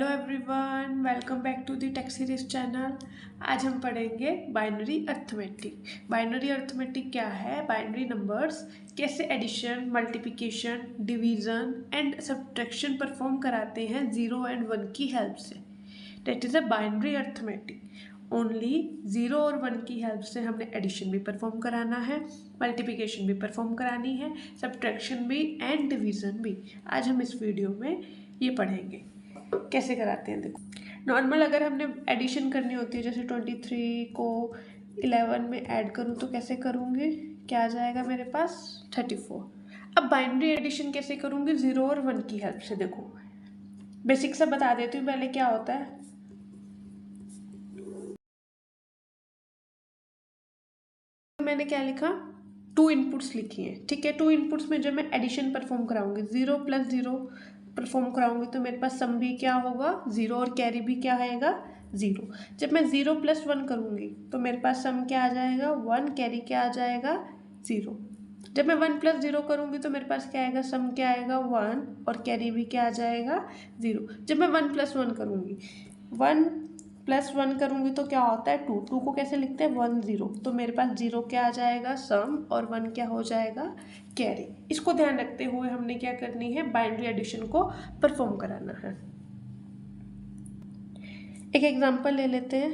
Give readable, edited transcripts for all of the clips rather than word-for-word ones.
Hello everyone, welcome back to the tech series channel. आज हम पढ़ेंगे बाइनरी अर्थमेटिक। बाइनरी अर्थमेटिक क्या है? बाइनरी नंबर्स कैसे addition, multiplication, division and subtraction perform कराते हैं 0 एंड 1 की हेल्प से। That is a binary arithmetic. Only 0 और 1 की हेल्प से हमने एडिशन भी परफॉर्म कराना है, मल्टीप्लिकेशन भी परफॉर्म करानी है, सब्ट्रैक्शन भी एंड डिवीज़न भी। आज हम इस वीडियो में ये पढ़ेंगे कैसे कराते हैं। देखो, नॉर्मल अगर हमने एडिशन करनी होती है, जैसे 23 को 11 में ऐड करूँ तो कैसे करूँगी? क्या आ जाएगा मेरे पास? 34। अब बाइनरी एडिशन कैसे करूँगी? 0 और 1 की हेल्प से। देखो, बेसिक सा बता देती हूँ पहले क्या होता है। मैंने क्या लिखा? 2 इनपुट्स लिखी हैं, ठीक है। 2 इनपुट्स में जब मैं एडिशन परफॉर्म कराऊंगी, 0 + 0 परफॉर्म कराऊंगी तो मेरे पास सम भी क्या होगा? 0, और कैरी भी क्या आएगा? 0। जब मैं 0 + 1 करूंगी तो मेरे पास सम क्या आ जाएगा? 1, कैरी क्या आ जाएगा? 0। जब मैं 1 + 0 करूंगी तो मेरे पास क्या आएगा? सम क्या आएगा? 1, और कैरी भी क्या आ जाएगा? 0। जब मैं 1 + 1 करूंगी, 1 + 1 करूंगी तो क्या होता है? 2। 2 को कैसे लिखते हैं? 1 0। तो मेरे पास 0 क्या आ जाएगा? सम, और 1 क्या हो जाएगा? कैरी। इसको ध्यान रखते हुए हमने क्या करनी है? बाइनरी एडिशन को परफॉर्म कराना है। एक एग्जांपल ले लेते हैं।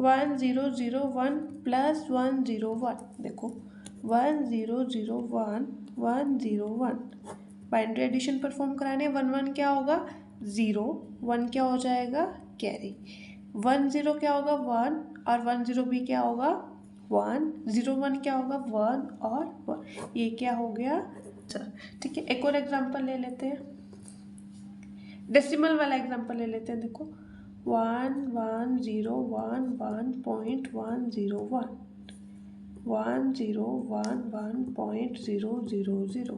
1 0 0 1 + 1 0 1। देखो, 1 0 0 1 1 0 1। बाइनरी एडिशन परफॉर्म कराने 1 1 क्या होगा? 0। 1 क्या हो जाएगा? कैरी। 1 0 क्या होगा? 1, और 1 0 भी क्या होगा? 1। 0 1 क्या होगा? 1 और 1। ये क्या हो गया? सर, ठीक है। एक और एग्जांपल ले लेते हैं, डेसिमल वाला एग्जांपल ले लेते हैं। देखो, 1 1 0 1 1.101 1 0 1 1.000।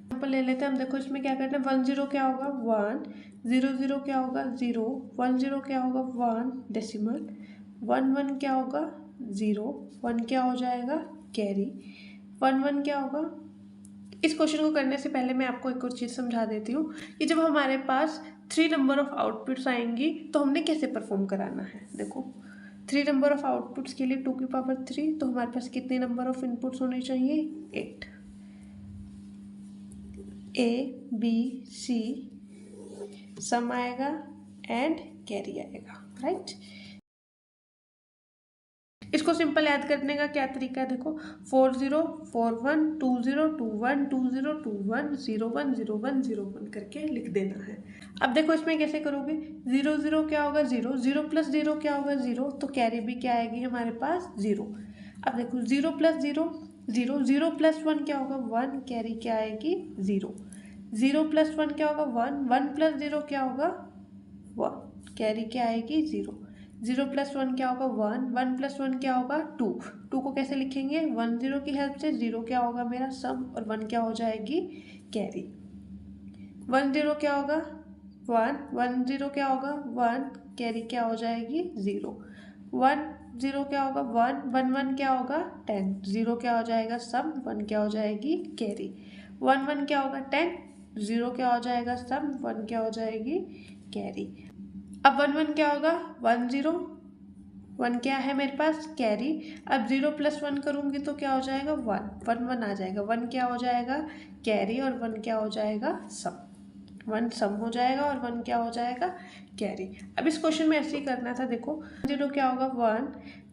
एग्जाम्पल ले लेते हैं हम। देखो, इसमें क्या करते हैं? 1 0 क्या होगा? 1। 0 0 क्या होगा? 0। 1 0 क्या होगा? 1 डेसिमल। 1 1 क्या होगा? 0। 1 क्या हो जाएगा? कैरी। 1 1 क्या होगा? इस क्वेश्चन को करने से पहले मैं आपको एक और चीज़ समझा देती हूँ कि जब हमारे पास 3 नंबर ऑफ आउटपुट्स आएंगी तो हमने कैसे परफॉर्म कराना है। देखो, 3 नंबर ऑफ आउटपुट्स के लिए 2 की पावर 3, तो हमारे पास कितने नंबर ऑफ इनपुट्स होने चाहिए? 8। A B C सम आएगा एंड कैरी आएगा, राइट। इसको सिंपल याद करने का क्या तरीका है? देखो, 4 0 4 1 2 0 2 1 2 0 2 1 0 1 0 1 0 1 करके लिख देना है। अब देखो, इसमें कैसे करोगे? 0 0 क्या होगा? 0। 0 + 0 क्या होगा? 0। तो कैरी भी क्या आएगी हमारे पास? 0। अब देखो, 0 + 0 0। 0 + 1 क्या होगा? 1। कैरी क्या आएगी? 0। 0 + 1 क्या होगा? 1। 1 + 0 क्या होगा? 1। कैरी क्या आएगी? 0। 0 + 1 क्या होगा? 1। 1 + 1 क्या होगा? 2। 2 को कैसे लिखेंगे? 1 0 की हेल्प से। 0 क्या होगा मेरा? सम, और 1 क्या हो जाएगी? कैरी। 1 0 क्या होगा? 1। 1 0 क्या होगा? 1। कैरी क्या हो जाएगी? 0। 1 0 क्या होगा? 1। 1 1 क्या होगा? 10। 0 क्या हो जाएगा? सम, 1 क्या हो जाएगी? कैरी। 1 1 क्या होगा? 10। 0 क्या हो जाएगा? सम, 1 क्या हो जाएगी? कैरी। अब 1 1 क्या होगा? 1 0। 1 क्या है मेरे पास? कैरी। अब 0 + 1 करूंगी तो क्या हो जाएगा? 1। 1 1 आ जाएगा। 1 क्या हो जाएगा? कैरी, और 1 क्या हो जाएगा? सम। 1 सम हो जाएगा और 1 क्या हो जाएगा? कैरी। अब इस क्वेश्चन में ऐसे ही करना था। देखो, 0 क्या होगा? 1।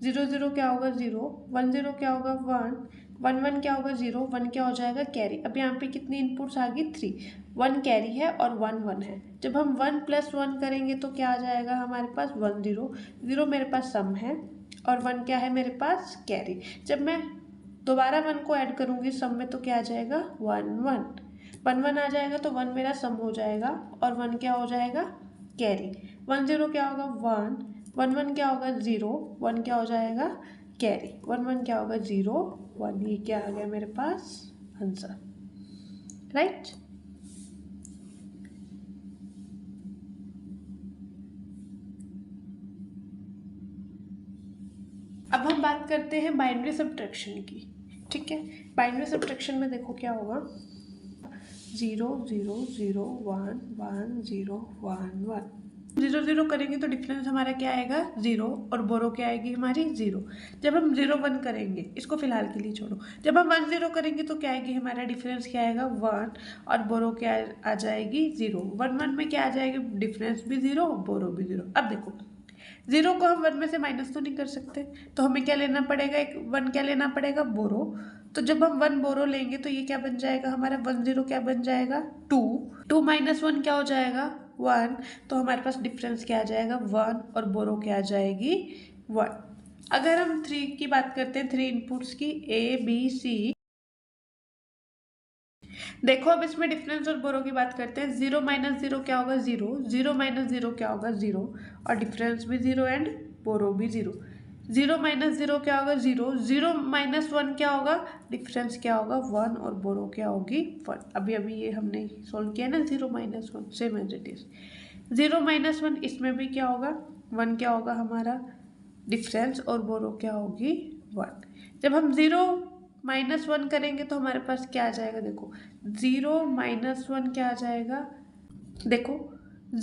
0 0 क्या होगा? 0। 1 0 क्या होगा? 1। 1 1 क्या होगा? 0। 1 क्या हो जाएगा? कैरी। अब यहाँ पे कितनी इनपुट्स आ गई? 3। 1 कैरी है और 1 1 है। जब हम 1 + 1 करेंगे तो क्या आ जाएगा हमारे पास? 1 0। 0 मेरे पास सम है, और 1 क्या है मेरे पास? कैरी। जब मैं दोबारा 1 को ऐड करूंगी सम में तो क्या आ जाएगा? 1 1। 1 1 आ जाएगा तो 1 मेरा सम हो जाएगा, और 1 क्या हो जाएगा? कैरी। 1 0 क्या होगा? 1। 1 1 क्या होगा? 0। 1 क्या हो जाएगा? कैरी। 1 1 क्या होगा? 0 1। ये क्या आ गया मेरे पास? Answer, right. अब हम बात करते हैं बाइनरी सब्ट्रैक्शन की, ठीक है। बाइनरी सब्ट्रैक्शन में देखो क्या होगा? 0 0 0 1 1 0 1 1। जीरो जीरो करेंगे तो डिफरेंस हमारा क्या आएगा 0 और बोरो क्या आएगी हमारी 0। जब हम 0 1 करेंगे, इसको फिलहाल के लिए छोड़ो, जब हम 1 0 करेंगे तो क्या आएगी हमारा डिफरेंस क्या आएगा 1 और बोरो क्या आ जाएगी 0। 1 1 में क्या आ जाएगी डिफरेंस भी 0 बोरो भी 0। अब देखो 0 को हम 1 में से माइनस तो नहीं कर सकते, तो हमें क्या लेना पड़ेगा, एक 1 क्या लेना पड़ेगा बोरो। तो जब हम 1 बोरो लेंगे तो ये क्या बन जाएगा हमारा 1 0 क्या बन जाएगा 2। 2 माइनस 1 क्या हो जाएगा 1। तो हमारे पास डिफरेंस क्या आ जाएगा 1 और बोरो क्या आ जाएगी 1। अगर हम 3 की बात करते हैं, 3 इनपुट्स की ABC, देखो अब इसमें डिफरेंस और बोरो की बात करते हैं। 0 माइनस 0 क्या होगा 0, 0 माइनस 0 क्या होगा 0 और डिफरेंस भी 0 एंड बोरो भी 0। 0 माइनस 0 क्या होगा 0, 0 माइनस 1 क्या होगा डिफरेंस क्या होगा 1 और बोरो क्या होगी 1। अभी अभी ये हमने सोल्व किया ना 0 minus 1, same as it is. 0 minus 1 इसमें भी क्या होगा 1 क्या होगा हमारा डिफरेंस और बोरो क्या होगी 1। जब हम 0 माइनस 1 करेंगे तो हमारे पास क्या आ जाएगा, देखो 0 माइनस 1 क्या आ जाएगा, देखो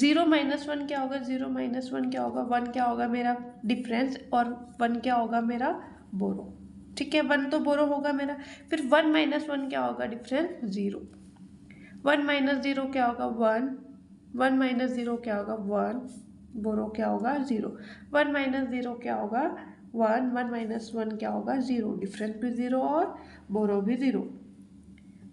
0 माइनस 1 क्या होगा, 0 माइनस 1 क्या होगा 1 क्या होगा मेरा डिफरेंस और 1 क्या होगा मेरा बोरो। ठीक है 1 तो बोरो होगा मेरा। फिर 1 माइनस 1 क्या होगा डिफरेंस 0। 1 माइनस 0 क्या होगा 1, 1 माइनस 0 क्या होगा 1, बोरो क्या होगा 0। 1 माइनस 0 क्या होगा 1, 1 माइनस 1 क्या होगा 0, डिफरेंस भी 0 और बोरो भी 0।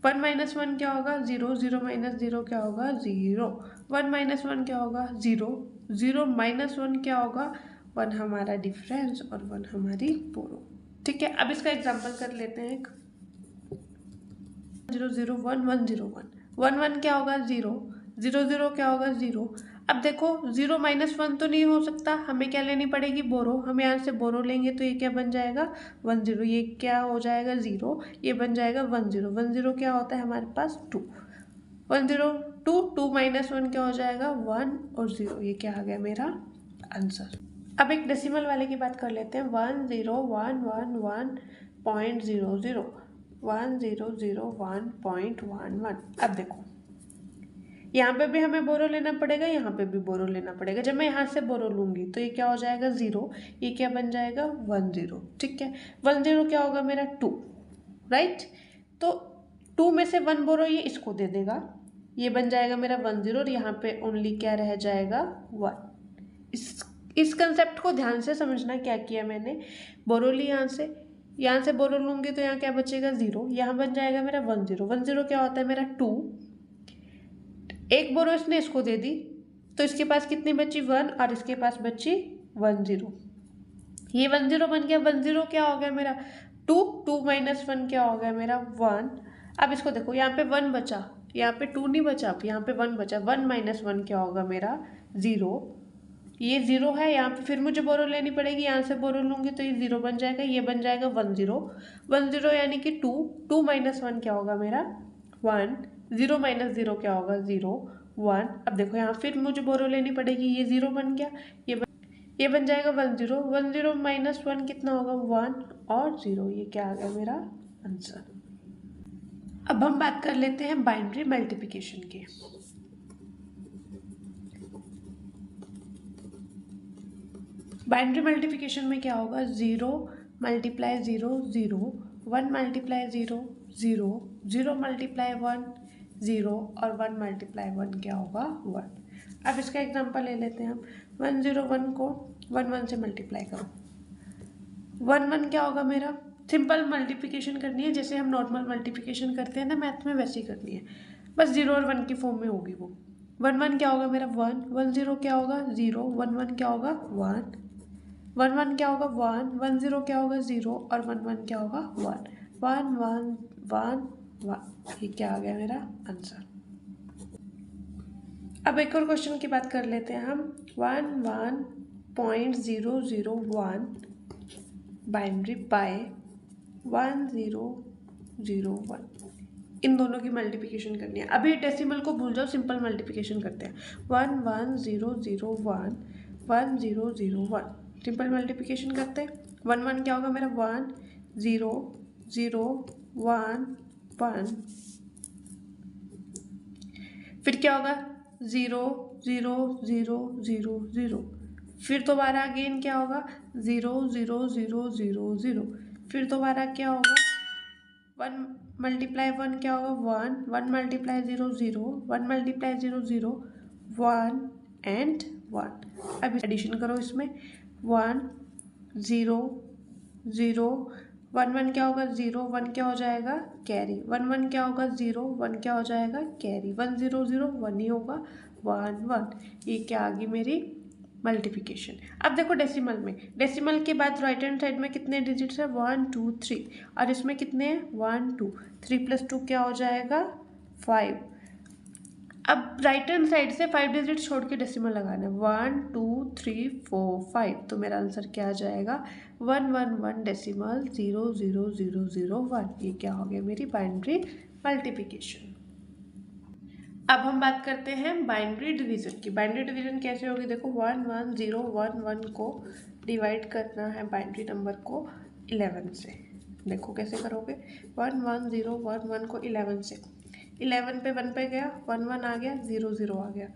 1 माइनस 1 क्या होगा 0, 0 माइनस 0 क्या होगा 0, 1 माइनस 1 क्या होगा 0, 0 माइनस 1 क्या होगा 1 हमारा डिफरेंस और 1 हमारी बोरो। ठीक है अब इसका एग्जांपल कर लेते हैं। 0 0 1 1 0 1, 1 1 क्या होगा 0, 0 0 क्या होगा 0। अब देखो 0 माइनस 1 तो नहीं हो सकता, हमें क्या लेनी पड़ेगी बोरो। हम यहाँ से बोरो लेंगे तो ये क्या बन जाएगा 1 0, ये क्या हो जाएगा 0, ये बन जाएगा 1 0। 1 0 क्या होता है हमारे पास 2, 1 0 2, 2 माइनस 1 क्या हो जाएगा 1 और 0, ये क्या आ गया मेरा आंसर। अब एक डेसिमल वाले की बात कर लेते हैं। 1 0 1 1 1.00, 1 0 0 1.11। अब देखो यहाँ पे भी हमें बोरो लेना पड़ेगा, यहाँ पे भी बोरो लेना पड़ेगा। जब मैं यहाँ से बोरो लूंगी तो ये क्या हो जाएगा 0, ये क्या बन जाएगा 1 0। ठीक है 1 0 क्या होगा मेरा 2, राइट। तो 2 में से 1 बोरो ये इसको दे देगा, ये बन जाएगा मेरा 1 0 और यहाँ पे ओनली क्या रह जाएगा 1। इस कंसेप्ट को ध्यान से समझना, क्या किया मैंने, बोरो ली यहाँ से बोरो लूंगी तो यहाँ क्या बचेगा 0, यहाँ बन जाएगा मेरा 1 0। 1 0 क्या होता है मेरा 2, एक बोरो इसने इसको दे दी तो इसके पास कितनी बची 1 और इसके पास बची 1 0। ये 1 0 बन गया, 1 0 क्या हो गया मेरा 2, 2 माइनस 1 क्या हो गया मेरा 1। अब इसको देखो यहाँ पे 1 बचा, यहाँ पे 2 नहीं बचा, यहाँ पे 1 बचा, 1 माइनस 1 क्या होगा मेरा 0। ये 0 है, यहाँ पे फिर मुझे बोरो लेनी पड़ेगी, यहाँ से बोरो लूंगी तो ये 0 बन जाएगा, ये बन जाएगा 1 0। 1 0 यानी कि 2, 2 माइनस 1 क्या होगा मेरा 1, 0 माइनस 0 क्या होगा 0 1। अब देखो यहाँ फिर मुझे बोरो लेनी पड़ेगी, ये 0 बन गया, ये बन जाएगा 1 0। 1 0 माइनस 1 कितना होगा 1 और 0, ये क्या आ गया मेरा आंसर। अब हम बात कर लेते हैं बाइनरी मल्टीप्लिकेशन की। बाइनरी मल्टीप्लिकेशन में क्या होगा 0 मल्टीप्लाई 0 0, 1 मल्टीप्लाई 0 0, 0 मल्टीप्लाई 1 0 और 1 मल्टीप्लाई 1 क्या होगा 1। अब इसका एग्जांपल ले लेते हैं हम। 1 0 1 को 1 1 से मल्टीप्लाई करो, 1 1 क्या होगा मेरा, सिंपल मल्टीप्लिकेशन करनी है जैसे हम नॉर्मल मल्टीप्लिकेशन करते हैं ना मैथ में, वैसी करनी है, बस 0 और 1 की फॉर्म में होगी वो। 1 1 क्या होगा मेरा 1, 1 0 क्या होगा 0, 1 1 क्या होगा 1, 1 1 क्या होगा 1, 1 0 क्या होगा 0 और 1 1 क्या होगा 1, 1 1 1 1, ये क्या आ गया मेरा आंसर। अब एक और क्वेश्चन की बात कर लेते हैं हम। 1 1.001 बाइनरी बाय 1 0 0 1, इन दोनों की मल्टीप्लिकेशन करनी है। अभी डेसिमल को भूल जाओ, सिंपल मल्टीप्लिकेशन करते हैं। 1 1 0 0 1 1 0 0 1, सिंपल मल्टीप्लिकेशन करते हैं। 1 1 क्या होगा मेरा 1 0 0 1 1, फिर क्या होगा 0 0 0 0 0। फिर दोबारा अगेन क्या होगा 0 0 0 0 0। फिर दोबारा क्या होगा 1 मल्टीप्लाई 1 क्या होगा 1, 1 मल्टीप्लाई 0 0, 1 मल्टीप्लाई 0 0, 1 एंड 1। अब एडिशन करो इसमें 1 0 0, 1 1 क्या होगा 0, 1 क्या हो जाएगा कैरी, 1 1 क्या होगा 0, 1 क्या हो जाएगा कैरी, 1 0 0 1 ही होगा 1 1। ये क्या आ गई मेरी मल्टीप्लिकेशन। अब देखो डेसिमल में, डेसिमल के बाद राइट हैंड साइड में कितने डिजिट्स है 1 2 3, और इसमें कितने हैं 1 2, 3 + 2 क्या हो जाएगा 5। अब राइट हैंड साइड से 5 डिजिट छोड़ के डेसिमल लगाना है 1 2 3 4 5। तो मेरा आंसर क्या आ जाएगा 1 1 1 डेसिमल 0 0 0 0 1। ये क्या हो गया मेरी बाइनरी मल्टीप्लिकेशन। अब हम बात करते हैं बाइनरी डिवीजन की। बाइनरी डिवीजन कैसे होगी देखो 1 1 0 1 1 को डिवाइड करना है बाइनरी नंबर को 11 से। देखो कैसे करोगे 1 1 0 1 1 को 11 से, 11 पे 1 पे गया 1 1 आ गया 0 0 आ गया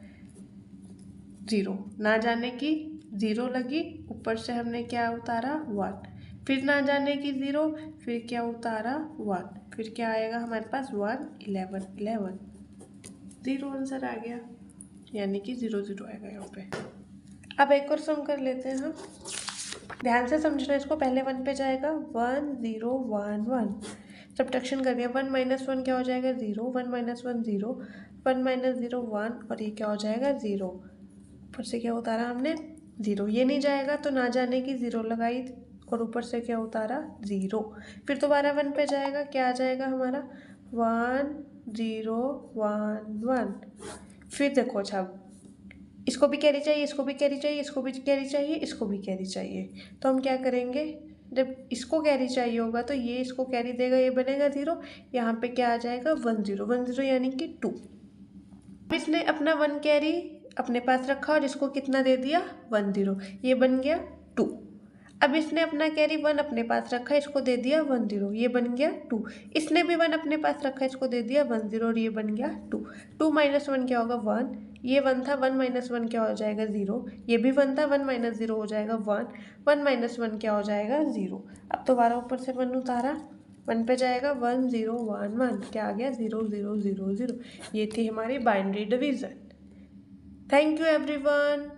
0, ना जाने की 0 लगी, ऊपर से हमने क्या उतारा 1, फिर ना जाने की 0, फिर क्या उतारा 1, फिर क्या आएगा हमारे पास 1 11 11, 0 आंसर आ गया, यानी कि 0 0 आएगा यहाँ पे। अब एक और सम कर लेते हैं हम, ध्यान से समझना इसको। पहले 1 पे जाएगा 1 0 1 1, सब्ट्रैक्शन कर दिया 1 - 1 क्या हो जाएगा 0, 1 - 1 0, 1 - 0 1, और ये क्या हो जाएगा 0, ऊपर से क्या उतारा हमने 0, ये नहीं जाएगा तो ना जाने की 0 लगाई और ऊपर से क्या उतारा 0। फिर दोबारा 1 पे जाएगा, क्या आ जाएगा हमारा 1 0 1 1। फिर देखो अच्छा, इसको भी कैरी चाहिए, इसको भी कैरी चाहिए, इसको भी कैरी चाहिए, इसको भी कैरी चाहिए, तो हम क्या करेंगे जब इसको कैरी चाहिए होगा तो ये इसको कैरी देगा, ये बनेगा 0, यहाँ पे क्या आ जाएगा 1 0 1 0 यानी कि 2। इसने अपना 1 कैरी अपने पास रखा और इसको कितना दे दिया 1 0, ये बन गया 2। अब इसने अपना कैरी 1 अपने पास रखा, इसको दे दिया 1 0, ये बन गया 2। इसने भी 1 अपने पास रखा, इसको दे दिया 1 0 और ये बन गया 2। 2 - 1 क्या होगा 1, ये 1 था 1 - 1 क्या हो जाएगा 0, ये भी 1 था 1 - 0 हो जाएगा 1, 1 - 1 क्या हो जाएगा 0। अब दोबारा ऊपर से 1 उतारा, 1 पे जाएगा 1 0 1 1, क्या आ गया 0 0 0 0। ये थी हमारी binary division. Thank you everyone.